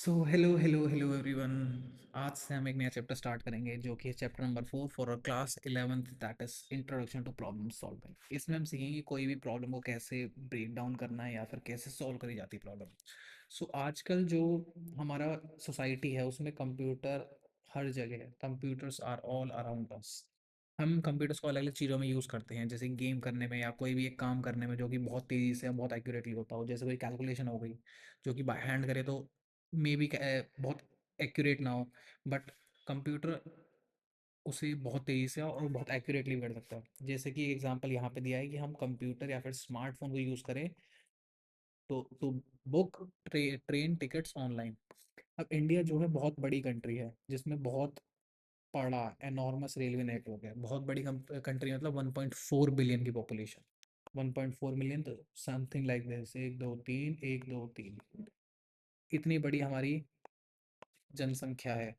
So hello hello hello everyone. आज से हम एक नया चैप्टर स्टार्ट करेंगे जो कि है chapter number 4 for class 11th, that is introduction to problem solving. इसमें हम सीखेंगे कि कोई भी प्रॉब्लम को कैसे ब्रेक डाउन करना है या फिर कैसे सॉल्व करी जाती है प्रॉब्लम। सो आजकल जो हमारा सोसाइटी है उसमें कंप्यूटर हर जगह है। Computers are all around us. हम कंप्यूटर्स को अलग अलग चीज़ों में यूज़ करते हैं, जैसे गेम करने में या कोई भी एक काम करने में जो कि बहुत तेज़ी से बहुत एक्यूरेटली होता हो, जैसे कोई कैलकुलेशन हो गई जो कि बाय हैंड करे तो मे बी बहुत एक्यूरेट ना हो, बट कंप्यूटर उसे बहुत तेज़ी से और बहुत एक्यूरेटली कर सकता है। जैसे कि एग्जांपल यहाँ पे दिया है कि हम कंप्यूटर या फिर स्मार्टफोन को यूज़ करें तो बुक ट्रेन टिकट्स ऑनलाइन। अब इंडिया जो है बहुत बड़ी कंट्री है जिसमें बहुत बड़ा एनॉर्मस रेलवे नेटवर्क है। बहुत बड़ी कंट्री मतलब 1.4 बिलियन की पॉपुलेशन। 1.4 मिलियन तो समथिंग लाइक दिस, एक दो तीन, एक दो तीन, इतनी बड़ी हमारी जनसंख्या है।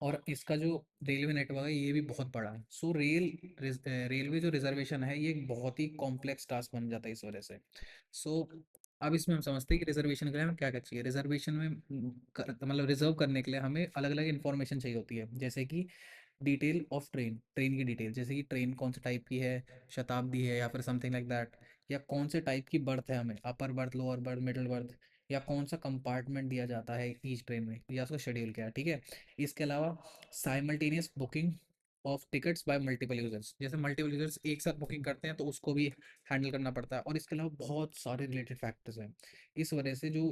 और इसका जो रेलवे नेटवर्क है ये भी बहुत बड़ा है। सो रेलवे जो रिजर्वेशन है ये एक बहुत ही कॉम्प्लेक्स टास्क बन जाता है इस वजह से। सो अब इसमें हम समझते हैं कि रिजर्वेशन के लिए हमें क्या क्या चाहिए। रिजर्वेशन में मतलब रिजर्व करने के लिए हमें अलग अलग इन्फॉर्मेशन चाहिए होती है, जैसे कि डिटेल ऑफ ट्रेन की डिटेल, जैसे कि ट्रेन कौन से टाइप की है, शताब्दी है या फिर समथिंग लाइक दैट, या कौन से टाइप की बर्थ है, हमें upper berth, lower berth, middle birth, या कौन सा कंपार्टमेंट दिया जाता है ईच ट्रेन में, या उसका शेड्यूल क्या है। ठीक है। इसके अलावा simultaneous booking of tickets bye multiple users, जैसे मल्टीपल यूजर्स एक साथ बुकिंग करते हैं तो उसको भी हैंडल करना पड़ता है। और इसके अलावा बहुत सारे रिलेटेड फैक्टर्स हैं। इस वजह से जो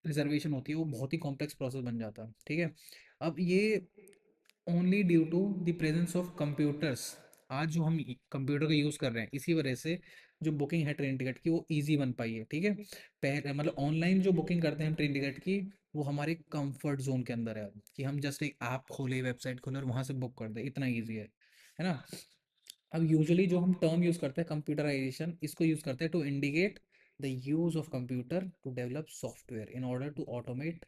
रिजर्वेशन होती है वो बहुत ही कॉम्प्लेक्स प्रोसेस बन जाता है। ठीक है। अब ये only due to the presence of computers, आज जो हम कंप्यूटर का यूज़ कर रहे हैं इसी वजह से जो बुकिंग है ट्रेन टिकट की वो इजी बन पाई है। ठीक है। पहले मतलब ऑनलाइन जो बुकिंग करते हैं हम ट्रेन टिकट की, वो हमारे कंफर्ट जोन के अंदर है कि हम जस्ट एक ऐप खोले, वेबसाइट खोले और वहाँ से बुक कर दें, इतना ईजी है ना। अब यूजुअली जो हम टर्म यूज़ करते हैं कंप्यूटराइजेशन, इसको यूज़ करते हैं to indicate the use of computer to develop software in order to automate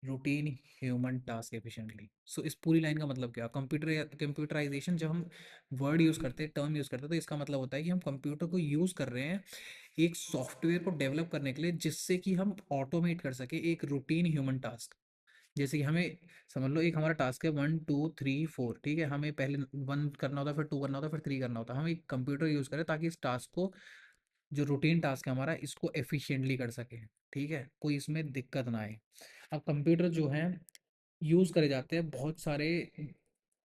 routine human task efficiently. So इस पूरी लाइन का मतलब क्या, कंप्यूटराइजेशन जब हम वर्ड यूज़ करते हैं, टर्म यूज़ करते हैं, तो इसका मतलब होता है कि हम कंप्यूटर को यूज़ कर रहे हैं एक सॉफ्टवेयर को डेवलप करने के लिए जिससे कि हम ऑटोमेट कर सके एक रूटीन ह्यूमन टास्क। जैसे कि हमें समझ लो एक हमारा टास्क है 1 2 3 4, ठीक है, हमें पहले 1 करना होता है, फिर 2 करना होता है, फिर 3 करना होता है। हम एक कंप्यूटर यूज़ करें ताकि इस टास्क को, जो रूटीन टास्क है हमारा, इसको एफिशिएंटली कर सके। ठीक है, कोई इसमें दिक्कत ना आए। अब कंप्यूटर जो है यूज़ करे जाते हैं बहुत सारे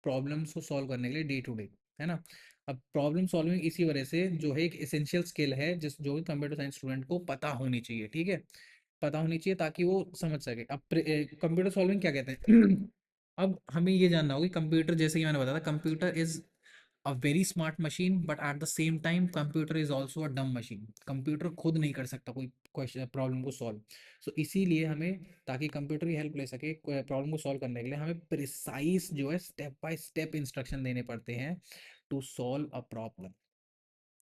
प्रॉब्लम्स को सॉल्व करने के लिए डे टू डे, है ना। अब प्रॉब्लम सॉल्विंग इसी वजह से जो है एक एसेंशियल स्किल है जिस जो कि कंप्यूटर साइंस स्टूडेंट को पता होनी चाहिए। ठीक है, पता होनी चाहिए ताकि वो समझ सके। अब कंप्यूटर सॉल्विंग क्या कहते हैं अब हमें ये जानना होगा कि कंप्यूटर, जैसे कि मैंने बताया था, computer is a very smart machine but at the same time computer is also a डम मशीन। कंप्यूटर खुद नहीं कर सकता कोई क्वेश्चन प्रॉब्लम को सॉल्व। सो इसीलिए हमें, ताकि कंप्यूटर की हेल्प ले सके प्रॉब्लम को सॉल्व करने के लिए, हमें प्रिसाइज जो है स्टेप बाय स्टेप इंस्ट्रक्शन देने पड़ते हैं टू सॉल्व अ प्रॉब्लम।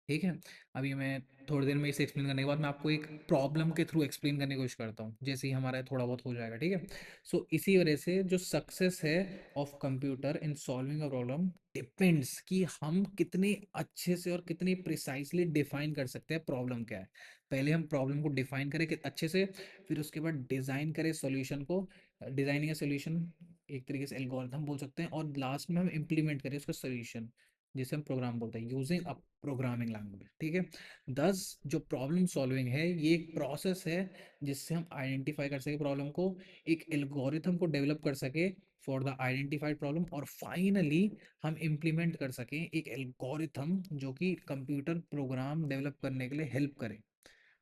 ठीक है। अभी मैं थोड़ी देर में इसे एक्सप्लेन करने के बाद मैं आपको एक प्रॉब्लम के थ्रू एक्सप्लेन करने की कोशिश करता हूँ, जैसे ही हमारा थोड़ा बहुत हो जाएगा। ठीक है। सो इसी वजह से जो सक्सेस है of computer in solving a problem depends कि हम कितने अच्छे से और कितनी प्रिसाइसली डिफाइन कर सकते हैं प्रॉब्लम क्या है। पहले हम प्रॉब्लम को डिफाइन करें कि अच्छे से, फिर उसके बाद डिज़ाइन करें सॉल्यूशन को। डिज़ाइनिंग सॉल्यूशन एक तरीके से एल्गोरिथम बोल सकते हैं, और लास्ट में हम इम्प्लीमेंट करें उसका सॉल्यूशन, जिसे हम प्रोग्राम बोलते हैं, यूजिंग अ प्रोग्रामिंग लैंग्वेज। ठीक है। दस जो प्रॉब्लम सॉल्विंग है ये एक प्रोसेस है जिससे हम आइडेंटिफाई कर सके प्रॉब्लम को, एक एल्गोरिथम को डेवलप कर सके फॉर द आइडेंटिफाइड प्रॉब्लम, और फाइनली हम इम्प्लीमेंट कर सकें एक एल्गोरिथम जो कि कंप्यूटर प्रोग्राम डेवलप करने के लिए हेल्प करे।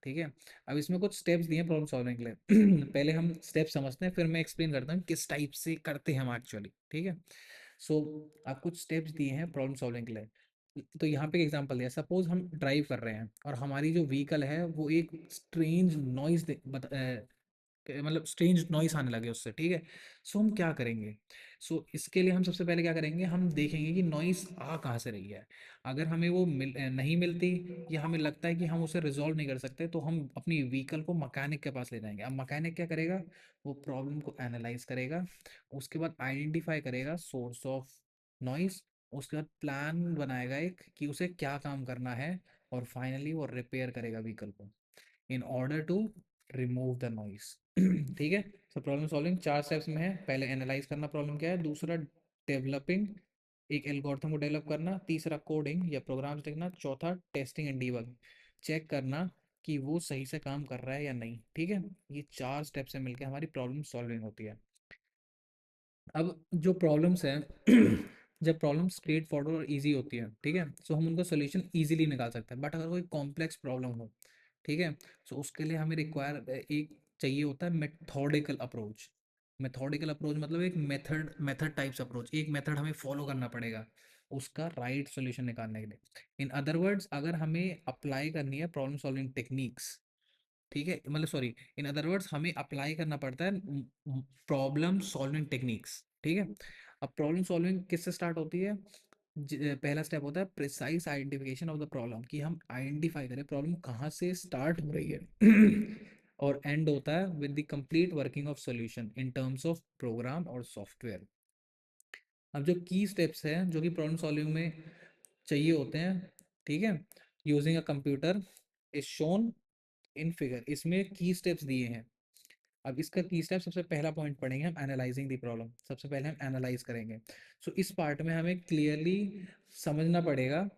ठीक है। अब इसमें कुछ स्टेप्स दिए हैं प्रॉब्लम सॉल्विंग के लिए पहले हम स्टेप समझते हैं, फिर मैं एक्सप्लेन करता हूँ किस टाइप से करते हैं हम एक्चुअली। ठीक है। सो आप कुछ स्टेप्स दिए हैं प्रॉब्लम सॉल्विंग के लिए। तो यहाँ पे एग्जांपल दिया, सपोज हम ड्राइव कर रहे हैं और हमारी जो व्हीकल है वो एक स्ट्रेंज नॉइज मतलब स्ट्रेंज नॉइस आने लगे उससे। ठीक है। सो हम क्या करेंगे। सो इसके लिए हम सबसे पहले क्या करेंगे, हम देखेंगे कि नॉइस आ कहाँ से रही है। अगर हमें वो नहीं मिलती, या हमें लगता है कि हम उसे रिजॉल्व नहीं कर सकते, तो हम अपनी व्हीकल को मैकेनिक के पास ले जाएंगे। अब मैकेनिक क्या करेगा, वो प्रॉब्लम को एनालाइज करेगा, उसके बाद आइडेंटिफाई करेगा सोर्स ऑफ नॉइस, उसके बाद प्लान बनाएगा एक कि उसे क्या काम करना है, और फाइनली वो रिपेयर करेगा व्हीकल को in order to remove the noise. ठीक है। सो प्रॉब्लम सॉल्विंग 4 स्टेप्स में है। पहले एनालाइज करना प्रॉब्लम क्या है, दूसरा डेवलपिंग एक एल्गोरिथम को डेवलप करना, तीसरा कोडिंग या प्रोग्राम्स लिखना, चौथा टेस्टिंग एंड डीबग, चेक करना कि वो सही से काम कर रहा है या नहीं। ठीक है। ये 4 स्टेप से मिलकर हमारी प्रॉब्लम सॉल्विंग होती है। अब जो प्रॉब्लम्स हैं जब प्रॉब्लम स्ट्रेट फॉरवर्ड और इजी होती है, ठीक है, सो हम उनका सोल्यूशन इजीली निकाल सकते हैं। बट अगर कोई कॉम्प्लेक्स प्रॉब्लम हो, ठीक है, सो उसके लिए हमें रिक्वायर एक चाहिए होता है मेथोडिकल अप्रोच। मेथोडिकल अप्रोच मतलब एक मेथड मेथड टाइप्स अप्रोच, एक मेथड हमें फॉलो करना पड़ेगा उसका राइट सॉल्यूशन निकालने के लिए। इन अदर वर्ड्स, अगर हमें अप्लाई करनी है प्रॉब्लम सॉल्विंग टेक्निक्स, ठीक है, मतलब सॉरी, इन अदर वर्ड्स हमें अप्लाई करना पड़ता है प्रॉब्लम सॉल्विंग टेक्निक्स। ठीक है। अब प्रॉब्लम सॉल्विंग किससे स्टार्ट होती है? पहला स्टेप होता है precise identification of the problem, कि हम आइडेंटिफाई करें प्रॉब्लम कहाँ से स्टार्ट हो रही है और एंड होता है with the complete working of solution in terms of program और सॉफ्टवेयर। अब जो की स्टेप्स हैं जो कि प्रॉब्लम सॉल्विंग में चाहिए होते हैं, ठीक है, using a computer is shown in figure, इसमें की स्टेप्स दिए हैं। अब इसका की स्टेप, सबसे पहला पॉइंट पढ़ेंगे हम एनालाइजिंग द प्रॉब्लम। सबसे पहले हम एनालाइज करेंगे। सो इस पार्ट में हमें क्लियरली समझना पड़ेगा,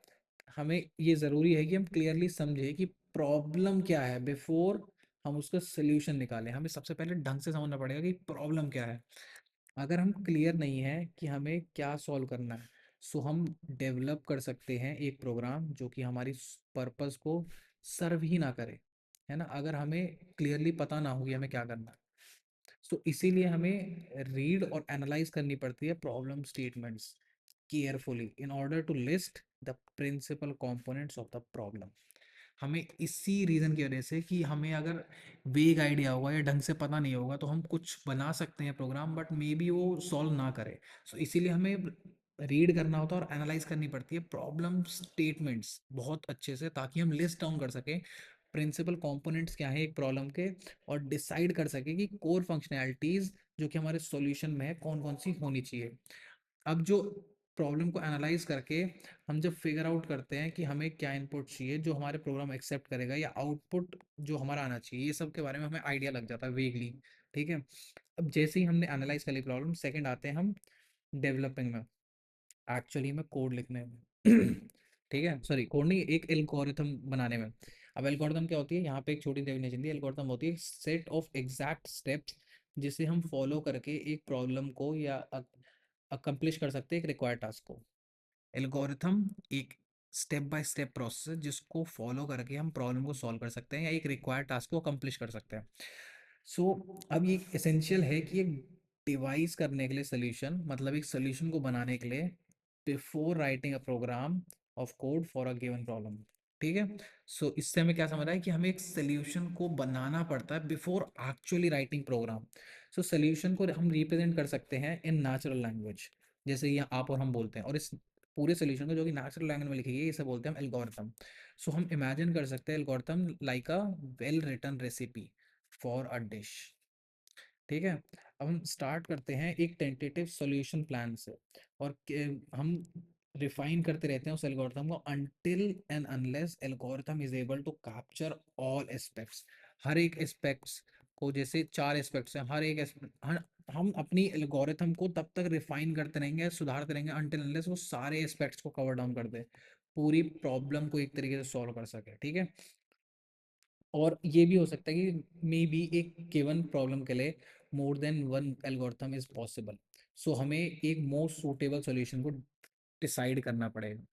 हमें ये ज़रूरी है कि हम क्लियरली समझें कि प्रॉब्लम क्या है बिफोर हम उसका सोल्यूशन निकालें। हमें सबसे पहले ढंग से समझना पड़ेगा कि प्रॉब्लम क्या है। अगर हम क्लियर नहीं है कि हमें क्या सॉल्व करना है, सो हम डेवलप कर सकते हैं एक प्रोग्राम जो कि हमारी पर्पस को सर्व ही ना करे, है ना, अगर हमें क्लियरली पता ना हो कि हमें क्या करना है। सो इसीलिए हमें रीड और एनालाइज करनी पड़ती है problem statements carefully in order to list the principal components of the problem. हमें इसी रीज़न की वजह से कि हमें अगर वेग आइडिया होगा या ढंग से पता नहीं होगा तो हम कुछ बना सकते हैं प्रोग्राम, बट मे बी वो सॉल्व ना करे। सो इसीलिए हमें रीड करना होता है और एनालाइज करनी पड़ती है प्रॉब्लम स्टेटमेंट्स बहुत अच्छे से, ताकि हम लिस्ट डाउन कर सकें प्रिंसिपल कंपोनेंट्स क्या है एक प्रॉब्लम के, और डिसाइड कर सके कि कोर फंक्शनैलिटीज जो कि हमारे सॉल्यूशन में है कौन कौन सी होनी चाहिए। अब जो प्रॉब्लम को एनालाइज करके हम जब फिगर आउट करते हैं कि हमें क्या इनपुट चाहिए जो हमारे प्रोग्राम एक्सेप्ट करेगा, या आउटपुट जो हमारा आना चाहिए, ये सब के बारे में हमें आइडिया लग जाता है वेगली। ठीक है। अब जैसे ही हमने एनालाइज कर ली प्रॉब्लम, सेकंड आते हैं हम डेवलपिंग में, एक्चुअली में कोड लिखने में ठीक है, सॉरी कोड नहीं, एक एल्गोरिथम बनाने में। अब एल्गोरिथम क्या होती है, यहाँ पे एक छोटी डेफिनेशन दी, एल्गोरिथम होती है सेट ऑफ एग्जैक्ट स्टेप्स जिसे हम फॉलो करके एक प्रॉब्लम को या अकम्प्लिश कर सकते हैं एक रिक्वायर्ड टास्क को। एल्गोरिथम एक स्टेप बाय स्टेप प्रोसेस है जिसको फॉलो करके हम प्रॉब्लम को सॉल्व कर सकते हैं या एक रिक्वायर्ड टास्क को अकम्प्लिश कर सकते हैं। सो अब ये एसेंशियल है कि एक डिवाइस करने के लिए सोल्यूशन, मतलब एक सोल्यूशन को बनाने के लिए before writing a program of code for a given problem. ठीक है। सो इससे हमें क्या समझ रहा है कि हमें एक सोल्यूशन को बनाना पड़ता है before actually writing program. So solution को हम रिप्रेजेंट कर सकते हैं इन नेचुरल लैंग्वेज, जैसे ये आप और हम बोलते हैं, और इस पूरे सोल्यूशन को जो कि नेचुरल लैंग्वेज में लिखी गई है इसे बोलते हैं हम एल्गोरिथम। सो हम इमेजिन कर सकते हैं algorithm like a well written recipe for a dish. ठीक है। अब हम स्टार्ट करते हैं एक टेंटेटिव सॉल्यूशन प्लान से, और हम रिफाइन करते रहते हैं उस एल्गोरिथम को until and unless algorithm is able to capture all aspects, हर एक एस्पेक्ट्स को, जैसे 4 एस्पेक्ट्स हैं, हम अपनी एल्गोरिथम को तब तक रिफाइन करते रहेंगे, सुधारते रहेंगे अनटिल अनलेस वो सारे एस्पेक्ट्स को कवर डाउन कर दे, पूरी प्रॉब्लम को एक तरीके से सॉल्व कर सके। ठीक है। और ये भी हो सकता है कि मे बी एक गिवन प्रॉब्लम के लिए more than one algorithm is possible. So हमें एक मोस्ट सूटेबल सॉल्यूशन को डिसाइड करना पड़ेगा।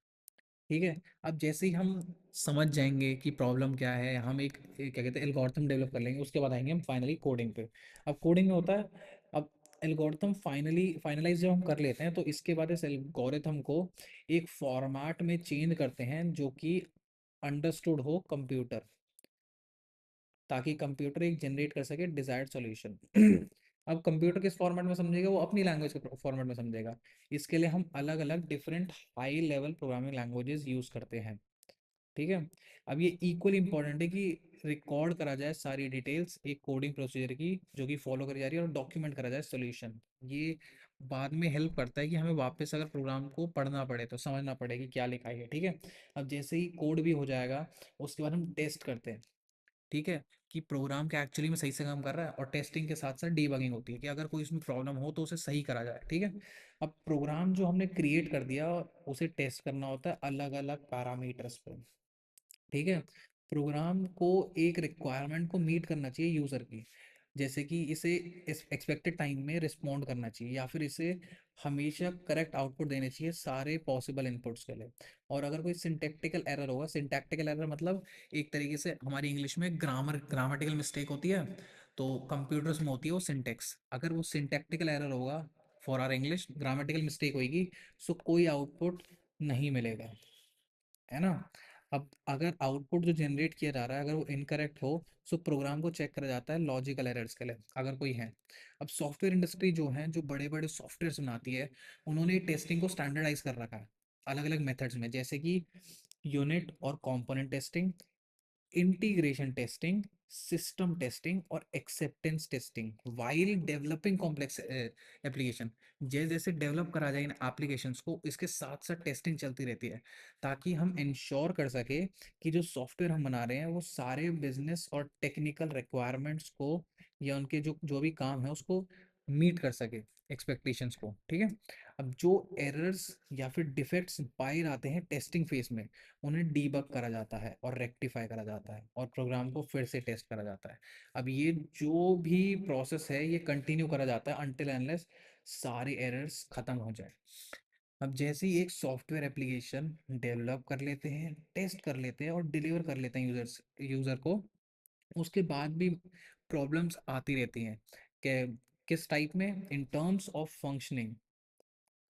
ठीक है। अब जैसे ही हम समझ जाएंगे कि प्रॉब्लम क्या है, हम एक क्या कहते हैं एल्गोरिथम डेवलप कर लेंगे, उसके बाद आएंगे हम फाइनली कोडिंग पे। अब कोडिंग में होता है, अब एल्गोरिथम फाइनलाइज जब हम कर लेते हैं तो इसके बाद इस एल्गोरिथम को एक फॉर्मेट में चेंज करते हैं जो कि अंडरस्टूड हो कंप्यूटर, ताकि कंप्यूटर एक जनरेट कर सके डिजायर्ड सॉल्यूशन। अब कंप्यूटर किस फॉर्मेट में समझेगा, वो अपनी लैंग्वेज के फॉर्मेट में समझेगा। इसके लिए हम अलग अलग different high level programming languages use करते हैं। ठीक है। अब ये इक्वली इंपॉर्टेंट है कि रिकॉर्ड करा जाए सारी डिटेल्स एक कोडिंग प्रोसीजर की जो कि फॉलो करी जा रही है, और डॉक्यूमेंट करा जाए सोल्यूशन। ये बाद में हेल्प करता है कि हमें वापस अगर प्रोग्राम को पढ़ना पड़े तो समझना पड़े कि क्या लिखा है। ठीक है। अब जैसे ही कोड भी हो जाएगा, उसके बाद हम टेस्ट करते हैं ठीक है, कि प्रोग्राम क्या एक्चुअली में सही से काम कर रहा है, और टेस्टिंग के साथ साथ डीबगिंग होती है कि अगर कोई इसमें प्रॉब्लम हो तो उसे सही करा जाए। ठीक है, अब प्रोग्राम जो हमने क्रिएट कर दिया उसे टेस्ट करना होता है अलग अलग पैरामीटर्स पे। ठीक है, प्रोग्राम को एक रिक्वायरमेंट को मीट करना चाहिए यूज़र की, जैसे कि इसे इस एक्सपेक्टेड टाइम में रिस्पॉन्ड करना चाहिए, या फिर इसे हमेशा करेक्ट आउटपुट देने चाहिए सारे पॉसिबल इनपुट्स के लिए। और अगर कोई सिंटैक्टिकल एरर होगा, सिंटैक्टिकल एरर मतलब एक तरीके से हमारी इंग्लिश में ग्रामेटिकल मिस्टेक होती है, तो कंप्यूटर्स में होती है वो सिंटेक्स। अगर वो सिंटैक्टिकल एरर होगा, for our English grammatical mistake होगी, सो कोई आउटपुट नहीं मिलेगा, है ना। अब अगर आउटपुट जो जनरेट किया जा रहा है अगर वो इनकरेक्ट हो, सो प्रोग्राम को चेक करा जाता है लॉजिकल एरर्स के लिए, अगर कोई है। अब सॉफ्टवेयर इंडस्ट्री जो है, जो बड़े बड़े सॉफ्टवेयर बनाती है, उन्होंने टेस्टिंग को स्टैंडर्डाइज कर रखा है अलग अलग मेथड्स में, जैसे कि यूनिट और component testing, integration testing, system testing और acceptance testing while developing complex application. जैसे जैसे डेवलप करा जाए इन एप्लीकेशंस को, इसके साथ साथ टेस्टिंग चलती रहती है, ताकि हम इंश्योर कर सके कि जो सॉफ्टवेयर हम बना रहे हैं वो सारे बिजनेस और टेक्निकल रिक्वायरमेंट्स को, या उनके जो जो भी काम है उसको मीट कर सके, एक्सपेक्टेशंस को। ठीक है, अब जो एरर्स या फिर डिफेक्ट्स बाहर आते हैं टेस्टिंग फेज में, उन्हें डीबग करा जाता है और रेक्टिफाई करा जाता है, और प्रोग्राम को फिर से टेस्ट करा जाता है। अब ये जो भी प्रोसेस है ये कंटिन्यू करा जाता है अनटिल एनलेस सारे एरर्स खत्म हो जाए। अब जैसे ही एक सॉफ्टवेयर एप्लीकेशन डेवलप कर लेते हैं, टेस्ट कर लेते हैं और डिलीवर कर लेते हैं यूज़र को, उसके बाद भी प्रॉब्लम्स आती रहती हैं कि किस टाइप में, in terms of functioning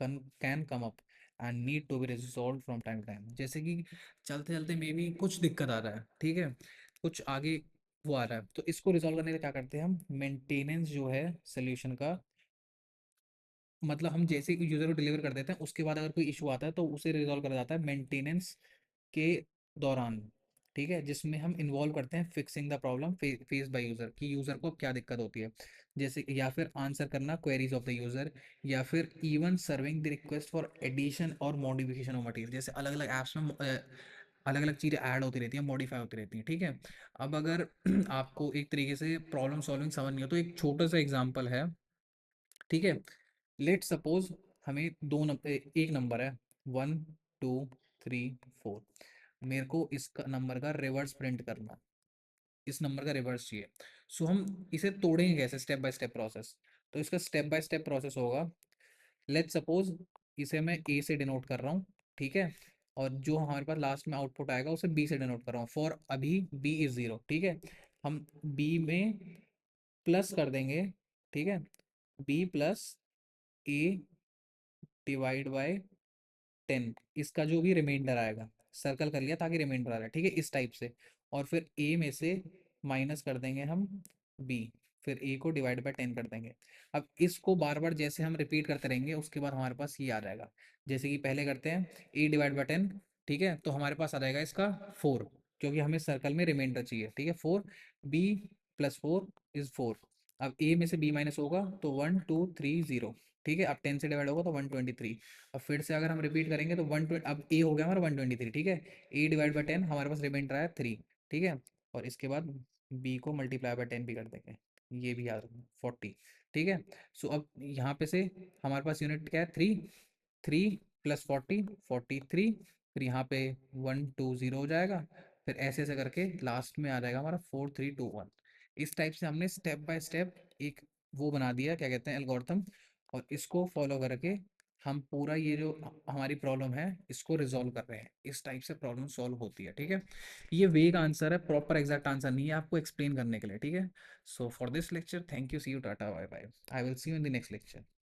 can come up and need to be resolve from time to time. जैसे कि चलते चलते मे बी कुछ दिक्कत आ रहा है, ठीक है, कुछ आगे वो आ रहा है, तो इसको रिजॉल्व करने के लिए क्या करते हैं हम, मेंटेनेंस जो है सोल्यूशन का, मतलब हम जैसे ही यूज़र को डिलीवर कर देते हैं उसके बाद अगर कोई इशू आता है तो उसे रिजॉल्व करा जाता है मेंटेनेंस के दौरान। ठीक है, जिसमें हम इन्वॉल्व करते हैं fixing the problem face by user, कि यूज़र को क्या दिक्कत होती है, जैसे या फिर आंसर करना क्वेरीज ऑफ द यूज़र, या फिर even serving the request for addition और मॉडिफिकेशन ऑफ मटेरियल। जैसे अलग अलग ऐप्स में अलग अलग चीज़ें ऐड होती रहती हैं, मॉडिफाई होती रहती हैं। ठीक है, अब अगर आपको एक तरीके से प्रॉब्लम सॉल्विंग समझ नहीं हो तो एक छोटा सा एग्जांपल है। ठीक है, लेट सपोज हमें एक नंबर है 1 2 3 4, मेरे को इस नंबर का रिवर्स प्रिंट करना, इस नंबर का रिवर्स चाहिए। सो हम इसे तोड़ेंगे कैसे, स्टेप बाय स्टेप प्रोसेस। तो इसका स्टेप बाय स्टेप प्रोसेस होगा, लेट सपोज इसे मैं ए से डिनोट कर रहा हूँ। ठीक है, और जो हमारे पास लास्ट में आउटपुट आएगा उसे बी से डिनोट कर रहा हूँ, फॉर अभी बी इज ज़ीरो। ठीक है, हम बी में प्लस कर देंगे। ठीक है, B plus A divide by 10, इसका जो भी रिमाइंडर आएगा, सर्कल कर लिया ताकि रिमाइंडर आ रहा है। ठीक है, इस टाइप से, और फिर ए में से माइनस कर देंगे हम बी, फिर ए को डिवाइड बाय 10 कर देंगे। अब इसको बार बार जैसे हम रिपीट करते रहेंगे उसके बाद हमारे पास ये आ जाएगा, जैसे कि पहले करते हैं ए डिवाइड बाय 10। ठीक है, तो हमारे पास आ जाएगा इसका 4, क्योंकि हमें सर्कल में रिमाइंडर चाहिए। ठीक है, 4, बी प्लस 4 इज 4। अब ए में से बी माइनस होगा तो 1 2 3 0। ठीक है, अब 10 से डिवाइड होगा तो 123। अब फिर से अगर हम रिपीट करेंगे तो 120, अब ए हो गया हमारा 123। ठीक है, ए डिवाइड बाई 10, हमारे पास रिमाइंडर आया 3। ठीक है, और इसके बाद बी को मल्टीप्लाई बाय 10 भी कर देंगे, ये भी याद रखना 40। ठीक है, सो अब यहाँ पे से हमारे पास यूनिट क्या है, 3, 3 + 40 43, फिर यहाँ पे 1 2 0 हो जाएगा, फिर ऐसे ऐसे करके लास्ट में आ जाएगा हमारा 4 3 2 1। इस टाइप से हमने स्टेप बाय स्टेप एक वो बना दिया, क्या कहते हैं, एल्गोरिथम, और इसको फॉलो करके हम पूरा ये जो हमारी प्रॉब्लम है इसको रिजॉल्व कर रहे हैं। इस टाइप से प्रॉब्लम सॉल्व होती है। ठीक है, ये वेग आंसर है, प्रॉपर एग्जैक्ट आंसर नहीं है आपको एक्सप्लेन करने के लिए। ठीक है, so for this lecture thank you, see you, tata, bye bye, I will see you in the next lecture.